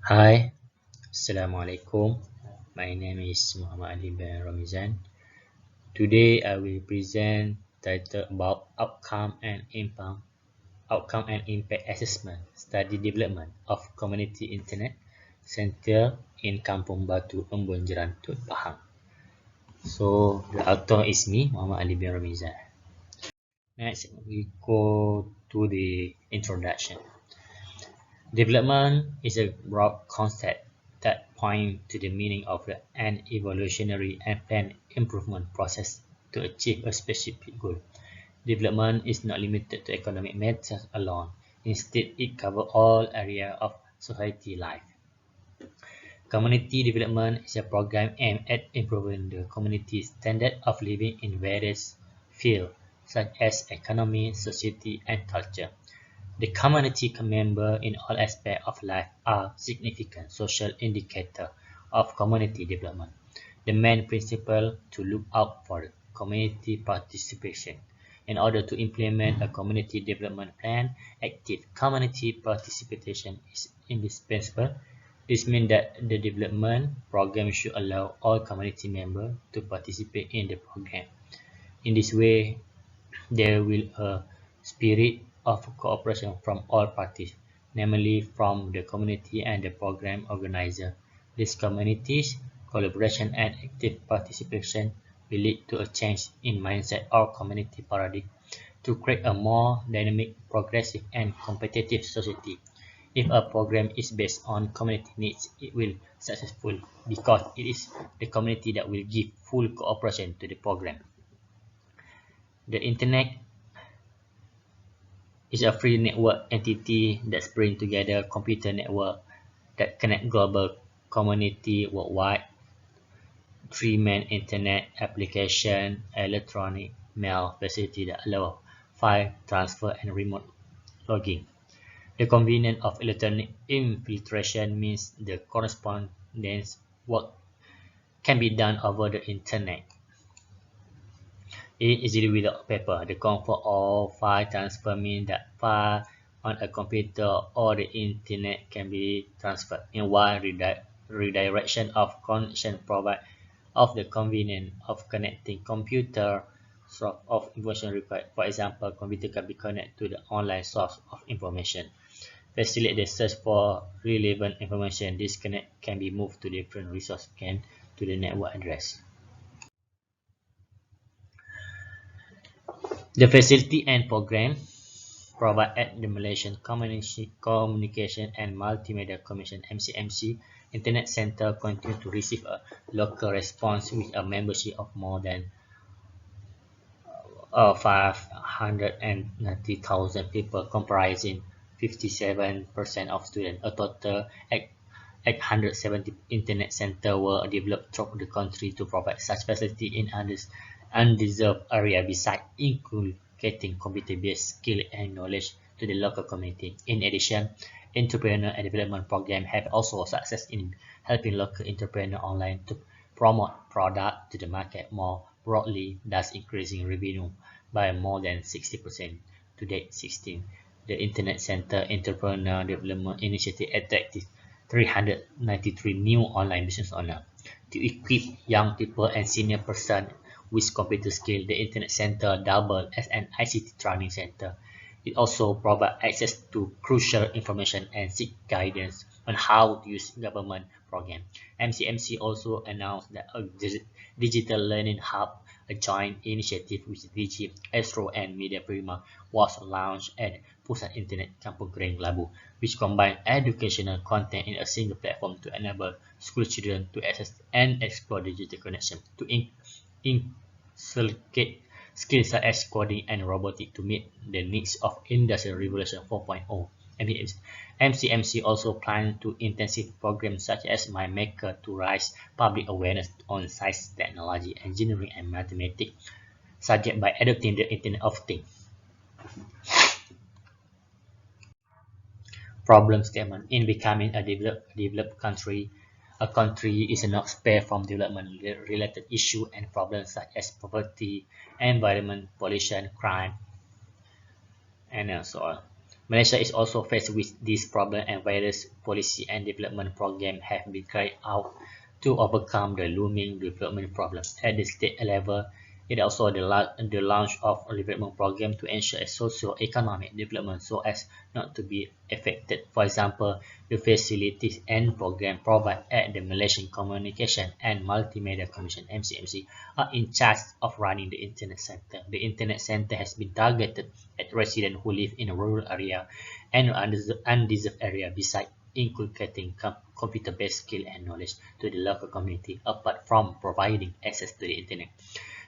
Hi, Assalamualaikum. My name is Muhammad bin Romizan. Today I will present title about outcome and impact assessment, study development of community internet center in Kampung Batu Embun, Jerantut, Pahang. So the author is me, Muhammad bin Romizan. Next, we go to the introduction. Development is a broad concept that points to the meaning of an evolutionary and planned improvement process to achieve a specific goal. Development is not limited to economic matters alone. Instead, it covers all areas of society life. Community development is a program aimed at improving the community's standard of living in various fields, such as economy, society, and culture. The community members in all aspects of life are significant social indicators of community development. The main principle to look out for community participation. In order to implement a community development plan, active community participation is indispensable. This means that the development program should allow all community members to participate in the program. In this way, there will a spirit of cooperation from all parties, namely from the community and the program organizer. These communities, collaboration and active participation will lead to a change in mindset or community paradigm to create a more dynamic, progressive and competitive society. If a program is based on community needs, it will successful because it is the community that will give full cooperation to the program. The internet is a free network entity that brings together computer network that connect global community worldwide. Three main internet application, electronic mail facility that allow file transfer and remote logging. The convenience of electronic infiltration means the correspondence work can be done over the internet. Easily without paper. The comfort of file transfer means that file on a computer or the internet can be transferred in one redirection of connection provide of the convenience of connecting computer source of information required. For example, computer can be connected to the online source of information. Facilitate the search for relevant information. This connect can be moved to different resource scan to the network address. The facility and program provide at the Malaysian Communication and Multimedia Commission (MCMC) Internet Center continue to receive a local response with a membership of more than 590,000 people comprising 57% of students. A total 870 internet centers were developed throughout the country to provide such facility in undeserved areas besides inculcating computer-based skill and knowledge to the local community. In addition, entrepreneur and development programs have also success in helping local entrepreneurs online to promote products to the market more broadly, thus increasing revenue by more than 60% to date. 16. The Internet Center Entrepreneur Development Initiative attracted 393 new online business owners. To equip young people and senior persons with computer skills, the Internet Center doubled as an ICT training center. It also provides access to crucial information and seek guidance on how to use government programs. MCMC also announced that a digital learning hub, a joint initiative with Digi, Astro, and Media Prima, was launched at Pusat Internet Kampung Labu, which combines educational content in a single platform to enable school children to access and explore digital connection, to inculcate skills such as coding and robotics to meet the needs of Industrial Revolution 4.0. MCMC also plans to intensify programs such as My Maker to raise public awareness on science, technology, engineering, and mathematics subject by adopting the Internet of Things. Problem statement. In becoming a developed country, a country is not spared from development-related issues and problems such as poverty, environment, pollution, crime, and so on. Malaysia is also faced with this problem, and various policy and development programs have been carried out to overcome the looming development problem. At the state level, it also the launch of a development program to ensure a socio-economic development so as not to be affected. For example, the facilities and program provided at the Malaysian Communication and Multimedia Commission (MCMC) are in charge of running the Internet Center. The Internet Center has been targeted at residents who live in a rural area and undeserved area, besides inculcating computer-based skill and knowledge to the local community, apart from providing access to the Internet.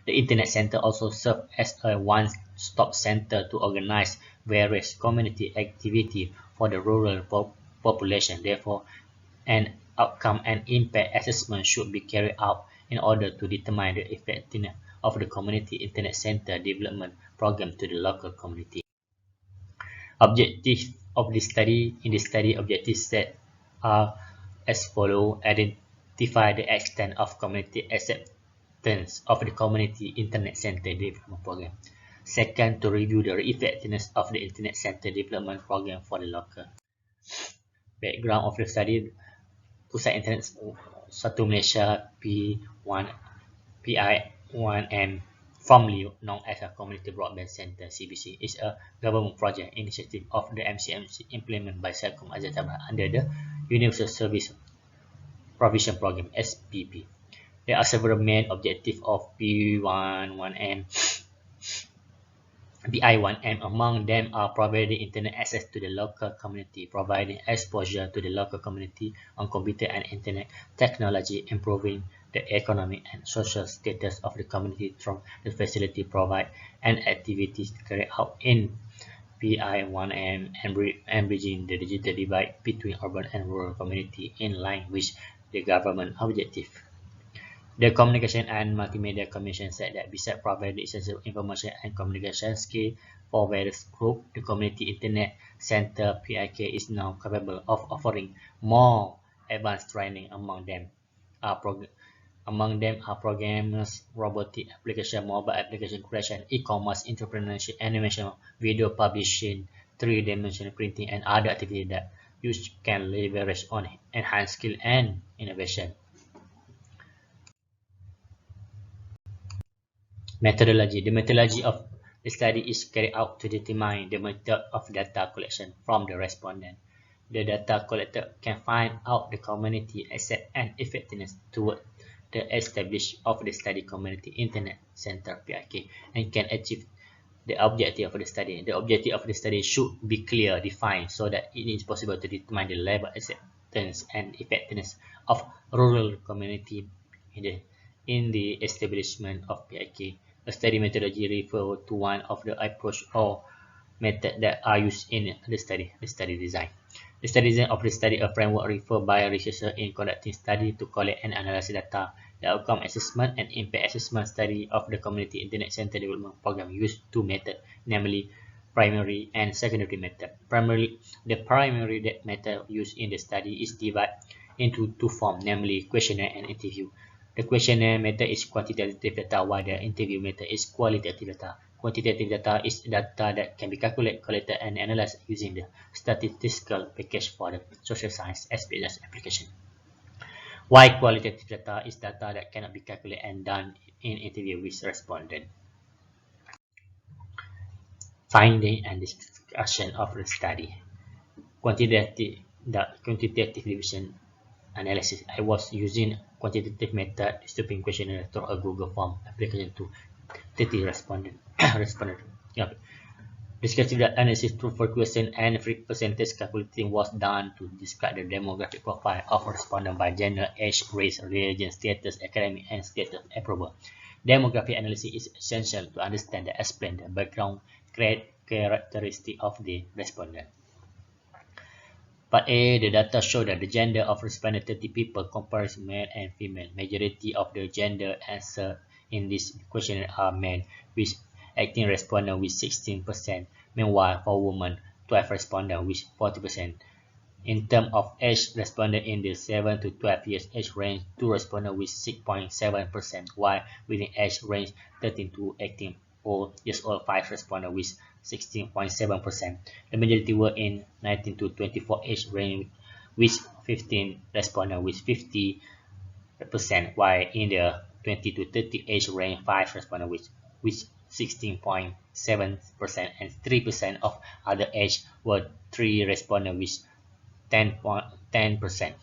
The Internet Center also serves as a one-stop center to organize various community activities for the rural population. Therefore, an outcome and impact assessment should be carried out in order to determine the effectiveness of the community Internet Center development program to the local community. Objective of the study. In the study, objectives set are as follows: identify the extent of community acceptance of the community Internet Center development program. Second, to review the effectiveness of the Internet Center development program for the local. Background of the study: Pusat Internet 1 Malaysia P1 PI1M, formerly known as a Community Broadband Center (CBC), is a government project initiative of the MCMC implemented by Celcom Axiata under the Universal Service Provision Program (SPP). There are several main objectives of PI1M. Among them are providing internet access to the local community, providing exposure to the local community on computer and internet technology, improving the economic and social status of the community through the facility provided and activities carried out in PI1M, and bridging the digital divide between urban and rural community in line with the government objective. The Communication and Multimedia Commission said that besides providing essential information and communication skills for various groups, the Community Internet Center (PIK) is now capable of offering more advanced training. Among them are programmers, robotic application, mobile application creation, e-commerce, entrepreneurship, animation, video publishing, three-dimensional printing, and other activities that users can leverage on enhanced skill and innovation. Methodology. The methodology of the study is carried out to determine the method of data collection from the respondent. The data collector can find out the community asset and effectiveness toward the establishment of the study community Internet Center (PIK) and can achieve the objective of the study. The objective of the study should be clear, defined, so that it is possible to determine the level of acceptance and effectiveness of rural community in the establishment of PIK. A study methodology refers to one of the approach or method that are used in the study design. The study design of the study, a framework referred by a researcher in conducting study to collect and analyze data. The outcome assessment and impact assessment study of the Community Internet Center Development Program used two methods, namely primary and secondary method. The primary method used in the study is divided into two forms, namely questionnaire and interview. The questionnaire method is quantitative data, while the interview method is qualitative data. Quantitative data is data that can be calculated, collected, and analyzed using the statistical package for the social science SPS application. While qualitative data is data that cannot be calculated and done in interview with respondent. Finding and discussion of the study. Quantitative division analysis. I was using quantitative method distributing questionnaire through a Google form application to 30 respondent. Yep. Descriptive analysis through for question and percentage calculating was done to describe the demographic profile of respondent by gender, age, race, religion, status, academic, and status approval. Demographic analysis is essential to understand and explain the background characteristic of the respondent. Part A, the data show that the gender of respondent 30 people comprise male and female. Majority of the gender answered in this questionnaire are men, with 18 respondents with 16%. Meanwhile, for women, 12 respondents with 40%. In terms of age, respondents in the 7 to 12 years age range, 2 respondents with 6.7%, while within age range 13 to 18 years old, 5 respondents with 16.7%. The majority were in 19 to 24 age range, with 15 respondents with 50%, while in the 20 to 30 age range, 5 respondents with 16.7%, and 3% of other age were 3 respondents with 10%.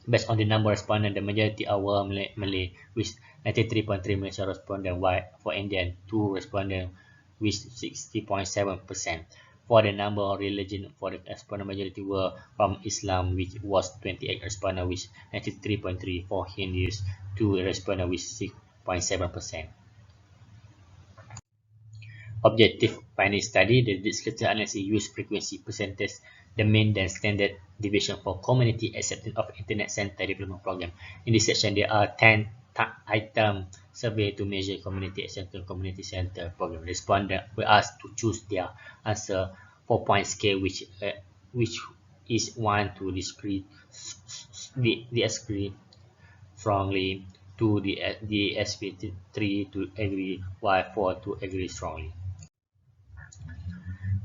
Based on the number of respondents, the majority were Malay with 93.3 Malaysian respondents, while for Indian, 2 respondents with 60.7%. For the number of religion, for the respondent majority were from Islam, which was 28 respondents with 93.3. For Hindus, 2 respondents with 6.7%. Objective finding study. The descriptive analysis use frequency percentage, the mean then standard deviation for community acceptance of Internet Center Development Program. In this section, there are 10 item survey to measure community acceptance community center program. Respondents were asked to choose their answer 4-point scale, which is 1 to disagree strongly, 2 the SP 3 to agree, while 4 to agree strongly.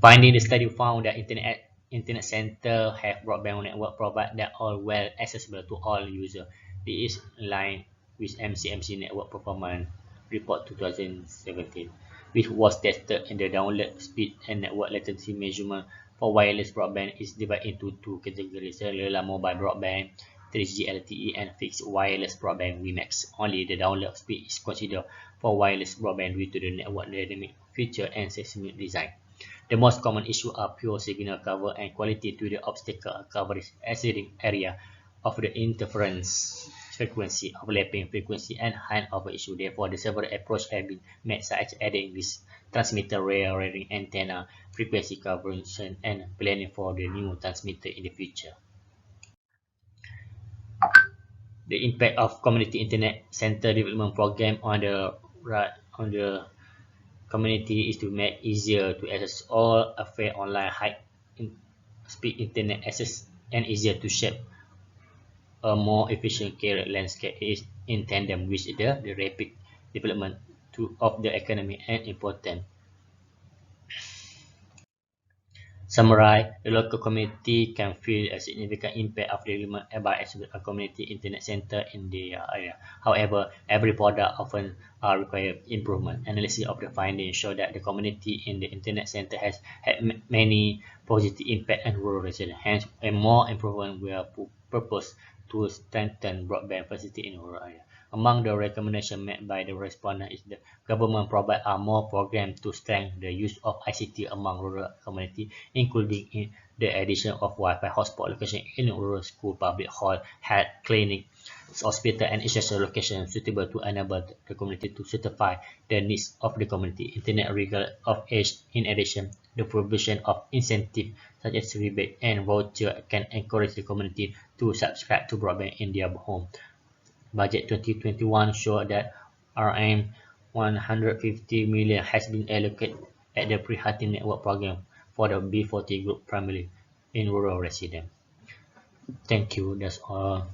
Finding the study found that Internet Center have broadband network provide that are well accessible to all users. This is in line with MCMC Network Performance Report 2017, which was tested in the download speed and network latency measurement for wireless broadband is divided into 2 categories: cellular mobile broadband, 3G LTE, and fixed wireless broadband WiMAX. Only the download speed is considered for wireless broadband due to the network dynamic feature and seismic design. The most common issues are pure signal cover and quality to the obstacle coverage, exceeding area of the interference frequency, overlapping frequency, and handover issue. Therefore, the several approaches have been made, such as adding this transmitter rearranging antenna, frequency coverage, and planning for the new transmitter in the future. The impact of Community Internet Center Development Program on the community is to make easier to access all affairs online, high-speed internet access, and easier to shape a more efficient career landscape is in tandem with the rapid development of the economy and important. Summarize, the local community can feel a significant impact of development by a community internet center in the area. However, every product often requires improvement. Analysis of the findings show that the community in the internet center has had many positive impact in rural regions. Hence, a more improvement will proposed to strengthen broadband facility in rural areas. Among the recommendations made by the respondent is the government provide more programs to strengthen the use of ICT among rural communities, including in the addition of Wi-Fi hotspot location in rural school, public hall, health clinic, hospital, and essential locations suitable to enable the community to satisfy the needs of the community. Internet regardless of age. In addition, the provision of incentives such as rebate and voucher can encourage the community to subscribe to broadband in their home. Budget 2021 showed that RM 150 million has been allocated at the Prihatin Network Program for the B40 group primarily in rural residents. Thank you. That's all.